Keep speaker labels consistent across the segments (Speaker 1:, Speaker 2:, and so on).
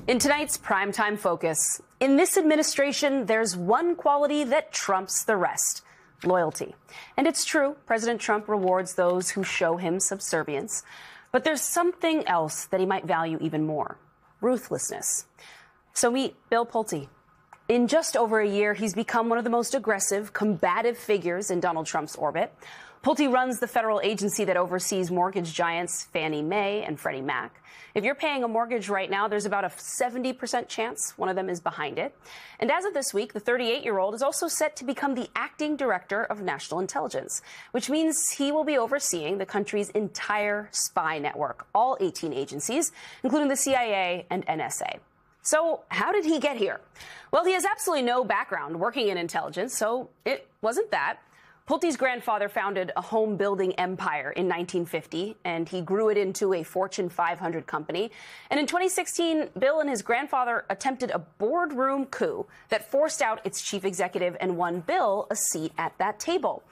Speaker 1: In tonight's primetime focus, in this administration, there's one quality that trumps the rest: loyalty. And it's true, President Trump rewards those who show him subservience. But there's something else that he might value even more: ruthlessness. So meet Bill Pulte. In just over a year, he's become one of the most aggressive, combative figures in Donald Trump's orbit. Pulte runs the federal agency that oversees mortgage giants Fannie Mae and Freddie Mac. If you're paying a mortgage right now, there's about a 70% chance one of them is behind it. And as of this week, the 38-year-old is also set to become the acting director of national intelligence, which means he will be overseeing the country's entire spy network, all 18 agencies, including the CIA and NSA. So how did he get here? Well, he has absolutely no background working in intelligence, so it wasn't that. Pulte's grandfather founded a home-building empire in 1950, and he grew it into a Fortune 500 company. And in 2016, Bill and his grandfather attempted a boardroom coup that forced out its chief executive and won Bill a seat at that table.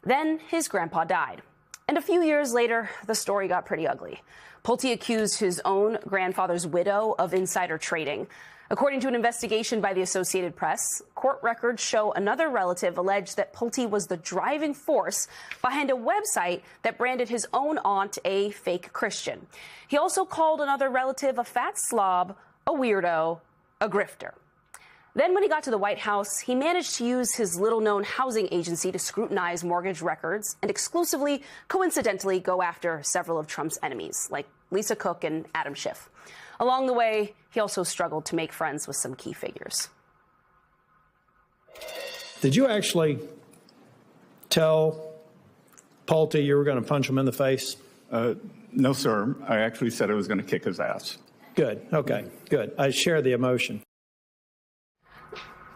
Speaker 1: Then his grandpa died. And a few years later, the story got pretty ugly. Pulte accused his own grandfather's widow of insider trading. According to an investigation by the Associated Press, court records show another relative alleged that Pulte was the driving force behind a website that branded his own aunt a fake Christian. He also called another relative a fat slob, a weirdo, a grifter. Then when he got to the White House, he managed to use his little-known housing agency to scrutinize mortgage records and exclusively, coincidentally, go after several of Trump's enemies, like Lisa Cook and Adam Schiff. Along the way, he also struggled to make friends with some key figures.
Speaker 2: Did you actually tell Pulte you were going to punch him in the face?
Speaker 3: No, sir. I actually said I was going to kick his ass.
Speaker 2: Good. Okay, good. I share the emotion.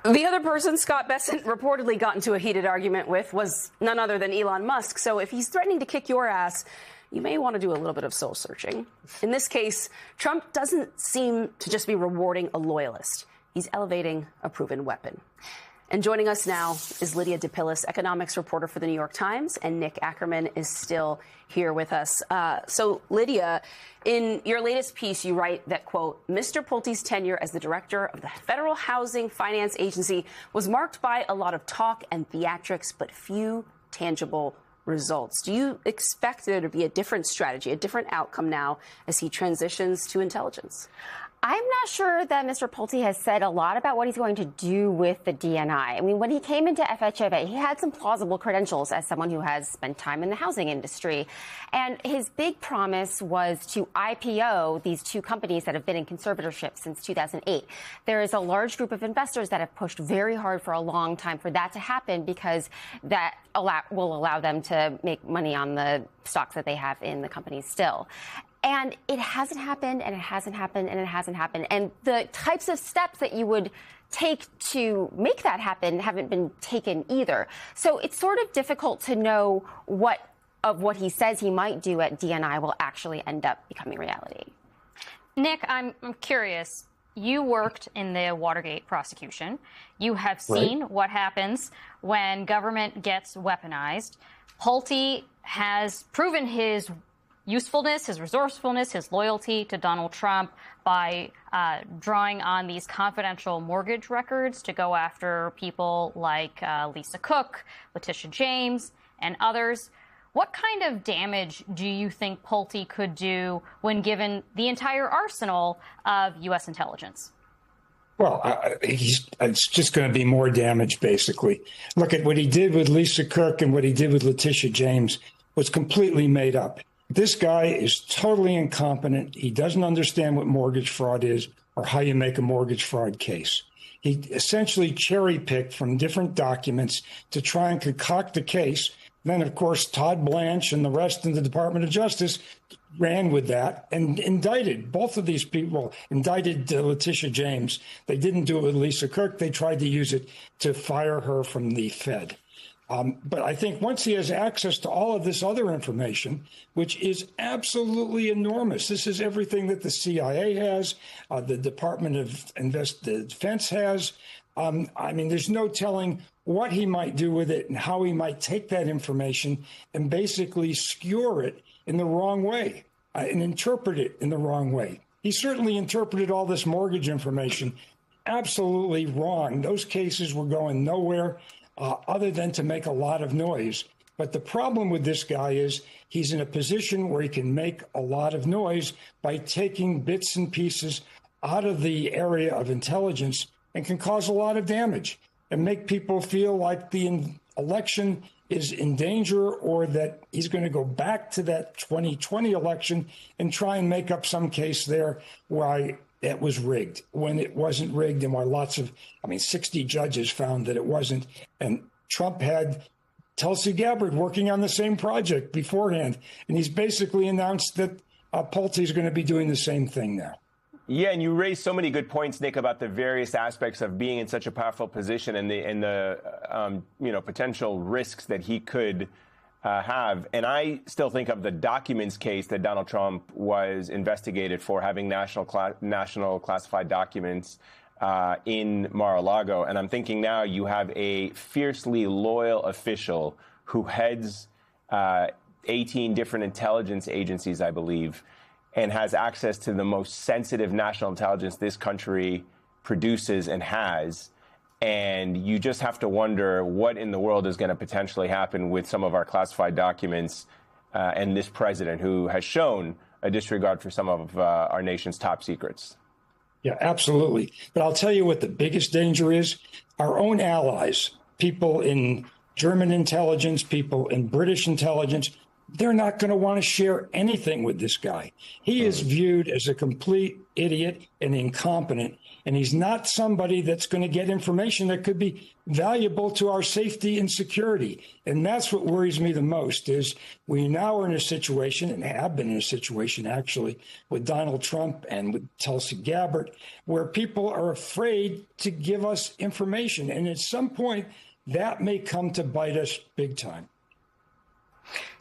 Speaker 1: The other person Scott Bessent reportedly got into a heated argument with was none other than Elon Musk. So if he's threatening to kick your ass, you may want to do a little bit of soul searching. In this case, Trump doesn't seem to just be rewarding a loyalist. He's elevating a proven weapon. And joining us now is Lydia DePillis, economics reporter for the New York Times, and Nick Ackerman is still here with us. So, Lydia, in your latest piece, you write that, quote, Mr. Pulte's tenure as the director of the Federal Housing Finance Agency was marked by a lot of talk and theatrics, but few tangible results. Do you expect there to be a different strategy, a different outcome now as he transitions to intelligence?
Speaker 4: I'm not sure that Mr. Pulte has said a lot about what he's going to do with the DNI. I mean, when he came into FHFA, he had some plausible credentials as someone who has spent time in the housing industry. And his big promise was to IPO these two companies that have been in conservatorship since 2008. There is a large group of investors that have pushed very hard for a long time for that to happen, because that will allow them to make money on the stocks that they have in the companies still. And it hasn't happened, and it hasn't happened, and it hasn't happened. And the types of steps that you would take to make that happen haven't been taken either. So it's sort of difficult to know what of what he says he might do at DNI will actually end up becoming reality.
Speaker 5: Nick, I'm curious. You worked in the Watergate prosecution. You have seen what happens when government gets weaponized. Pulte has proven his usefulness, his resourcefulness, his loyalty to Donald Trump by drawing on these confidential mortgage records to go after people like Lisa Cook, Letitia James, and others. What kind of damage do you think Pulte could do when given the entire arsenal of U.S. intelligence?
Speaker 6: Well, it's just going to be more damage, basically. Look at what he did with Lisa Cook and what he did with Letitia James was completely made up. This guy is totally incompetent. He doesn't understand what mortgage fraud is or how you make a mortgage fraud case. He essentially cherry-picked from different documents to try and concoct a case. Then, of course, Todd Blanche and the rest in the Department of Justice ran with that and indicted both of these people, indicted Letitia James. They didn't do it with Lisa Cook. They tried to use it to fire her from the Fed. But I think once he has access to all of this other information, which is absolutely enormous, this is everything that the CIA has, the Department of Defense has. I mean, there's no telling what he might do with it and how he might take that information and basically skewer it in the wrong way and interpret it in the wrong way. He certainly interpreted all this mortgage information absolutely wrong. Those cases were going nowhere other than to make a lot of noise. But the problem with this guy is he's in a position where he can make a lot of noise by taking bits and pieces out of the area of intelligence and can cause a lot of damage and make people feel like the election is in danger or that he's going to go back to that 2020 election and try and make up some case there why it was rigged when it wasn't rigged, and why 60 judges found that it wasn't. And Trump had Tulsi Gabbard working on the same project beforehand, and he's basically announced that Pulte is going to be doing the same thing now.
Speaker 7: Yeah, and you raised so many good points, Nick, about the various aspects of being in such a powerful position and the potential risks that he could have. And I still think of the documents case that Donald Trump was investigated for, having national classified documents in Mar-a-Lago. And I'm thinking now you have a fiercely loyal official who heads 18 different intelligence agencies, I believe, and has access to the most sensitive national intelligence this country produces and has. And you just have to wonder what in the world is going to potentially happen with some of our classified documents and this president who has shown a disregard for some of our nation's top secrets.
Speaker 6: Yeah, absolutely. But I'll tell you what the biggest danger is. Our own allies, people in German intelligence, people in British intelligence, they're not going to want to share anything with this guy. He is viewed as a complete idiot and incompetent, and he's not somebody that's going to get information that could be valuable to our safety and security. And that's what worries me the most, is we now are in a situation, and have been in a situation actually, with Donald Trump and with Tulsi Gabbard, where people are afraid to give us information. And at some point, that may come to bite us big time.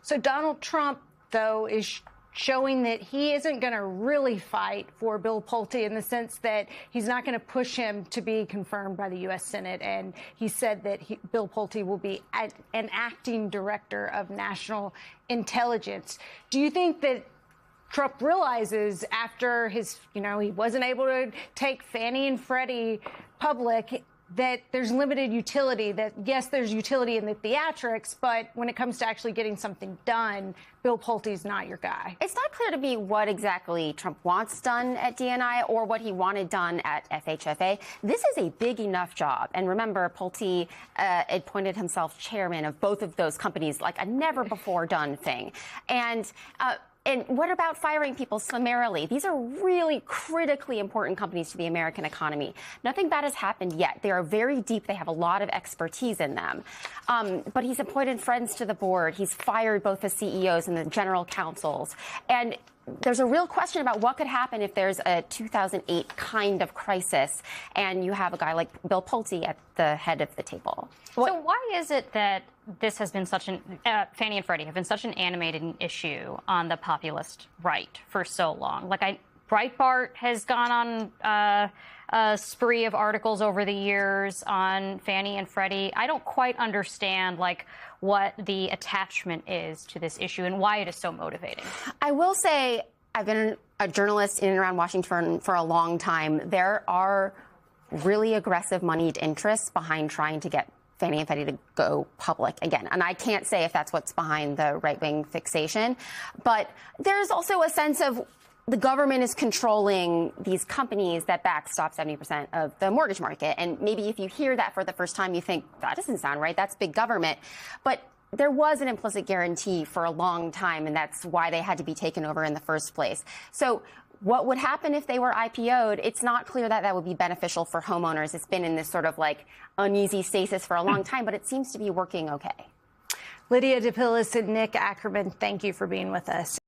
Speaker 8: So Donald Trump, though, is showing that he isn't going to really fight for Bill Pulte, in the sense that he's not going to push him to be confirmed by the U.S. Senate. And he said that Bill Pulte will be an acting director of national intelligence. Do you think that Trump realizes, after he wasn't able to take Fannie and Freddie public, that there's limited utility, that yes, there's utility in the theatrics, but when it comes to actually getting something done, Bill Pulte's not your guy?
Speaker 4: It's not clear to me what exactly Trump wants done at DNI or what he wanted done at FHFA. This is a big enough job. And remember, Pulte appointed himself chairman of both of those companies, like a never before done thing. And what about firing people summarily? These are really critically important companies to the American economy. Nothing bad has happened yet. They are very deep. They have a lot of expertise in them. But he's appointed friends to the board. He's fired both the CEOs and the general counsels. And there's a real question about what could happen if there's a 2008 kind of crisis and you have a guy like Bill Pulte at the head of the table.
Speaker 5: So why is it that this has been such Fannie and Freddie have been such an animated issue on the populist right for so long? Breitbart has gone on a spree of articles over the years on Fannie and Freddie. I don't quite understand what the attachment is to this issue and why it is so motivating.
Speaker 4: I will say I've been a journalist in and around Washington for a long time. There are really aggressive moneyed interests behind trying to get Fannie and Freddie to go public again. And I can't say if that's what's behind the right-wing fixation. But there's also a sense of the government is controlling these companies that backstop 70% of the mortgage market. And maybe if you hear that for the first time, you think, that doesn't sound right. That's big government. But there was an implicit guarantee for a long time, and that's why they had to be taken over in the first place. So what would happen if they were IPO'd? It's not clear that that would be beneficial for homeowners. It's been in this sort of uneasy stasis for a long time, but it seems to be working okay.
Speaker 8: Lydia DePillis and Nick Ackerman, thank you for being with us.